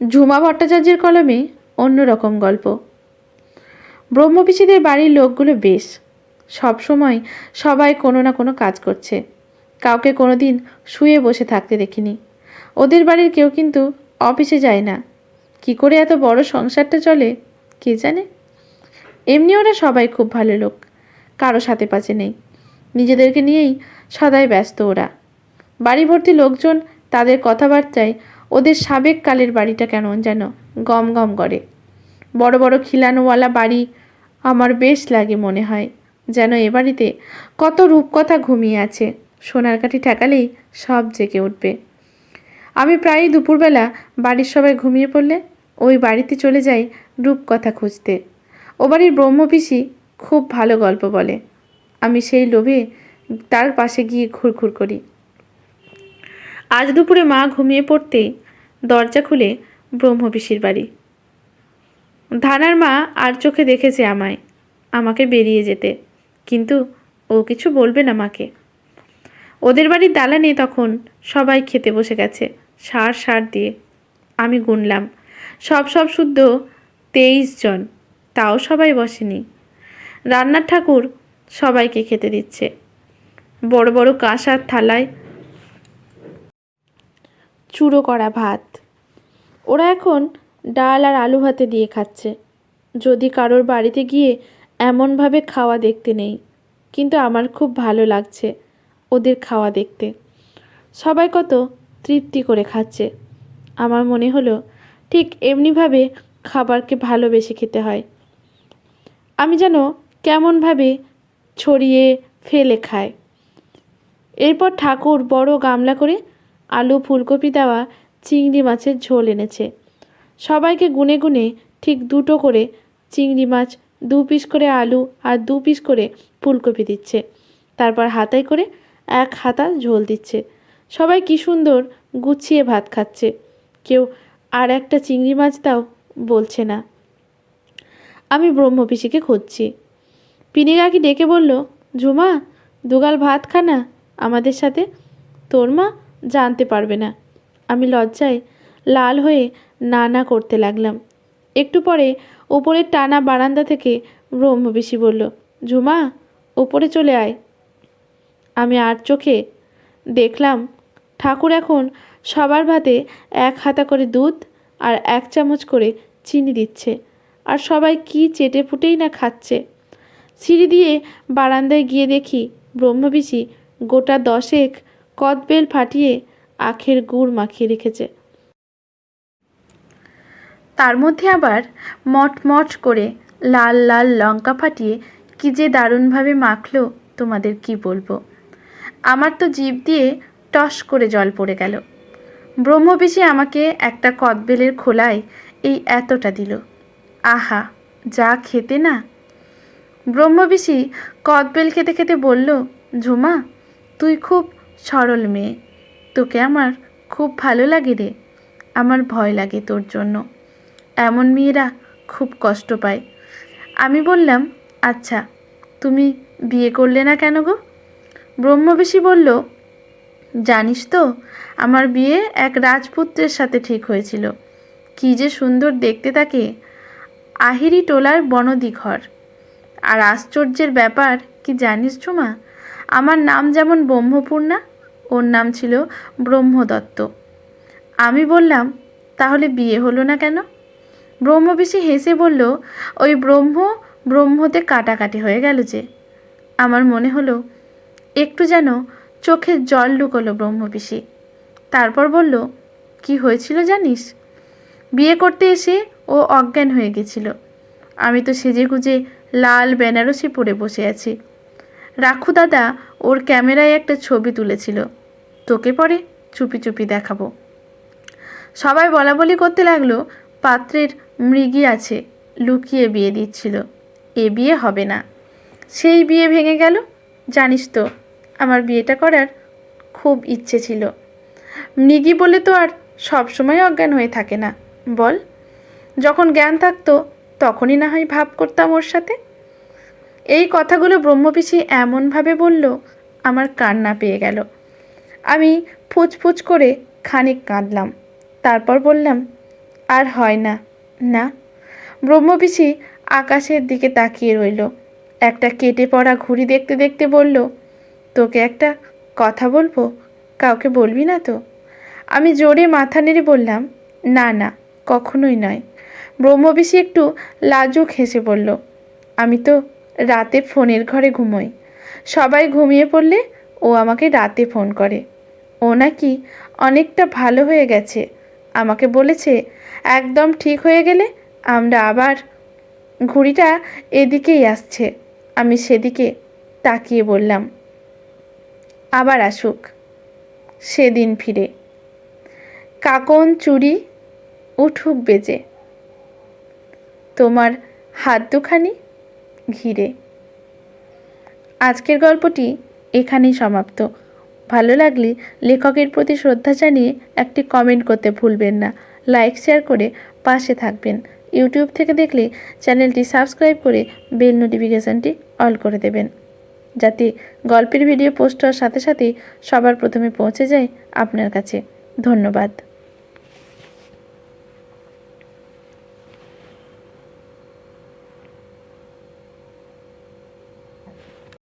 ঝুমা ভট্টাচার্যের কলমে অন্যরকম গল্প। ব্রহ্মপিসিদের বাড়ির লোকগুলো বেশ, সব সময় সবাই কোনো না কোনো কাজ করছে। কাউকে কোনো দিন শুয়ে বসে থাকতে দেখিনি। ওদের বাড়ির কেউ কিন্তু অফিসে যায় না। কি করে এত বড় সংসারটা চলে কে জানে। এমনি ওরা সবাই খুব ভালো লোক, কারো সাথে পাচে নেই। নিজেদেরকে নিয়েই সদাই ব্যস্ত ওরা। বাড়ি ভর্তি লোকজন, তাদের কথাবার্তায় ওদের সাবেক কালের বাড়িটা কেমন যেন গম গম করে। বড় বড় খিলানওয়ালা বাড়ি আমার বেশ লাগে, মনে হয় যেন এ বাড়িতে কত রূপকথা ঘুমিয়ে আছে। সোনার কাঠি ঠেকালেই সব জেগে উঠবে। আমি প্রায়ই দুপুরবেলা বাড়ির সবাই ঘুমিয়ে পড়লে ওই বাড়িতে চলে যাই রূপকথা খুঁজতে। ও বাড়ির ব্রহ্মপিসি খুব ভালো গল্প বলে। আমি সেই লোভে তার পাশে গিয়ে ঘুরঘুর করি। আজ দুপুরে মা ঘুমিয়ে পড়তেই দরজা খুলে ব্রহ্মপিসির বাড়ি। ধানার মা আর চোখে দেখেছে আমাকে বেরিয়ে যেতে, কিন্তু ও কিছু বলবে না মাকে। ওদের বাড়ির দালানে তখন সবাই খেতে বসে গেছে সার দিয়ে। আমি গুনলাম, সব শুদ্ধ 23 জন, তাও সবাই বসেনি। রান্নার ঠাকুর সবাইকে খেতে দিচ্ছে। বড় বড় কাঁসার থালায় চুড়ো করা ভাত। ওরা এখন ডাল আর আলু ভাতে দিয়ে খাচ্ছে। যদি কারোর বাড়িতে গিয়ে এমনভাবে খাওয়া দেখতে নেই, কিন্তু আমার খুব ভালো লাগছে ওদের খাওয়া দেখতে। সবাই কত তৃপ্তি করে খাচ্ছে। আমার মনে হলো ঠিক এমনিভাবে খাবারকে ভালোবেসে খেতে হয়। আমি যেন কেমনভাবে ছড়িয়ে ফেলে খাই। এরপর ঠাকুর বড় গামলা করে আলু ফুলকপি দেওয়া চিংড়ি মাছের ঝোল এনেছে। সবাইকে গুনে গুনে ঠিক 2টো করে চিংড়ি মাছ, 2 পিস করে আলু আর 2 পিস করে ফুলকপি দিচ্ছে। তারপর হাতায় করে 1 হাতা ঝোল দিচ্ছে। সবাই কি সুন্দর গুছিয়ে ভাত খাচ্ছে। কেউ আর একটা চিংড়ি মাছ দাও বলছে না। আমি ব্রহ্মপিসিকে খুঁজছি। পিনি কাকি ডেকে বলল, ঝুমা, 2 গাল ভাত খানা আমাদের সাথে। তোর মা জানতে পারবে না। আমি লজ্জায় লাল হয়ে না করতে লাগলাম। একটু পরে ওপরের টানা বারান্দা থেকে ব্রহ্মপিসি বলল, ঝুমা, ওপরে চলে আয়। আমি আর চোখে দেখলাম ঠাকুর এখন সবার ভাতে 1 হাতা করে দুধ আর 1 চামচ করে চিনি দিচ্ছে, আর সবাই কি চেটে ফুটেই না খাচ্ছে। সিঁড়ি দিয়ে বারান্দায় গিয়ে দেখি ব্রহ্মপিসি গোটা 10 কদবেল ফাটিয়ে আখের গুড় মাখিয়ে রেখেছে। তার মধ্যে আবার মট করে লাল লাল লঙ্কা ফাটিয়ে কি যে দারুণভাবে মাখলো, তোমাদের কি বলবো। আমার তো জিভ দিয়ে টস করে জল পড়ে গেল। ব্রহ্মপিসি আমাকে একটা কদবেলের খোলায় এই এতটা দিল। আহা, যা খেতে না। ব্রহ্মপিসি কদবেল খেতে খেতে বলল, ঝুমা, তুই খুব সরল মেয়ে, তোকে আমার খুব ভালো লাগে রে। আমার ভয় লাগে তোর জন্য। এমন মেয়েরা খুব কষ্ট পায়। আমি বললাম, আচ্ছা, তুমি বিয়ে করলে না কেন গো? ব্রহ্মপিসি বলল, জানিস তো, আমার বিয়ে এক রাজপুত্রের সাথে ঠিক হয়েছিল। কি যে সুন্দর দেখতে তাকে। আহিরি টোলার বনদি ঘর। আর আশ্চর্যের ব্যাপার কি জানিস ঝুমা, আমার নাম যেমন ব্রহ্মপূর্ণা, ওর নাম ছিল ব্রহ্মদত্ত। আমি বললাম, তাহলে বিয়ে হলো না কেন? ব্রহ্মপিসি হেসে বলল, ওই ব্রহ্মতে কাটাকাটি হয়ে গেল যে। আমার মনে হলো একটু যেন চোখের জল লুকোলো ব্রহ্মপিসি। তারপর বলল, কি হয়েছিল জানিস? বিয়ে করতে এসে ও অজ্ঞান হয়ে গেছিল। আমি তো সেজেগুজে লাল বেনারসি পরে বসে আছি। রাখু দাদা ওর ক্যামেরায় একটা ছবি তুলেছিল, তোকে পরে চুপি চুপি দেখাবো। সবাই বলাবলি করতে লাগলো, পাত্রের মৃগী আছে, লুকিয়ে বিয়ে দিচ্ছিল। এ বিয়ে হবে না। সেই বিয়ে ভেঙে গেল। জানিস তো, আমার বিয়েটা করার খুব ইচ্ছে ছিল। মৃগী বলে তো আর সবসময় অজ্ঞান হয়ে থাকে না, বল। যখন জ্ঞান থাকতো তখনই না হয় ভাব করতাম ওর সাথে। এই কথাগুলো ব্রহ্মপিসি এমনভাবে বলল, আমার কান্না পেয়ে গেল। আমি ফুচফুচ করে খানিক কাঁদলাম। তারপর বললাম, আর হয় না। না। ব্রহ্মবিশি আকাশের দিকে তাকিয়ে রইল। একটা কেটে পড়া ঘুড়ি দেখতে দেখতে বলল, তোকে একটা কথা বলবো, কাউকে বলবি না তো? আমি জোরে মাথা নেড়ে বললাম, না না, কখনোই নয়। ব্রহ্মবিশি একটু লাজুক হেসে বলল, আমি তো রাতে ফোনের ঘরে ঘুমোই। সবাই ঘুমিয়ে পড়লে ও আমাকে রাতে ফোন করে। ও নাকি অনেকটা ভালো হয়ে গেছে। আমাকে বলেছে একদম ঠিক হয়ে গেলে আমরা আবার। ঘুড়িটা এদিকেই আসছে। আমি সেদিকে তাকিয়ে বললাম, আবার আসুক, সেদিন ফিরে। কাকন চুড়ি উঠুক বেজে, তোমার হাত দুখানি ঘিরে। আজকের গল্পটি এখানেই সমাপ্ত। ভালো লাগলে লেখকের প্রতি শ্রদ্ধা জানিয়ে একটি কমেন্ট করতে ভুলবেন না। লাইক শেয়ার করে পাশে থাকবেন। ইউটিউব থেকে দেখলে চ্যানেলটি সাবস্ক্রাইব করে বেল নোটিফিকেশানটি অল করে দেবেন, যাতে গল্পের ভিডিও পোস্ট হওয়ার সাথে সাথেই সবার প্রথমে পৌঁছে যায় আপনার কাছে। ধন্যবাদ।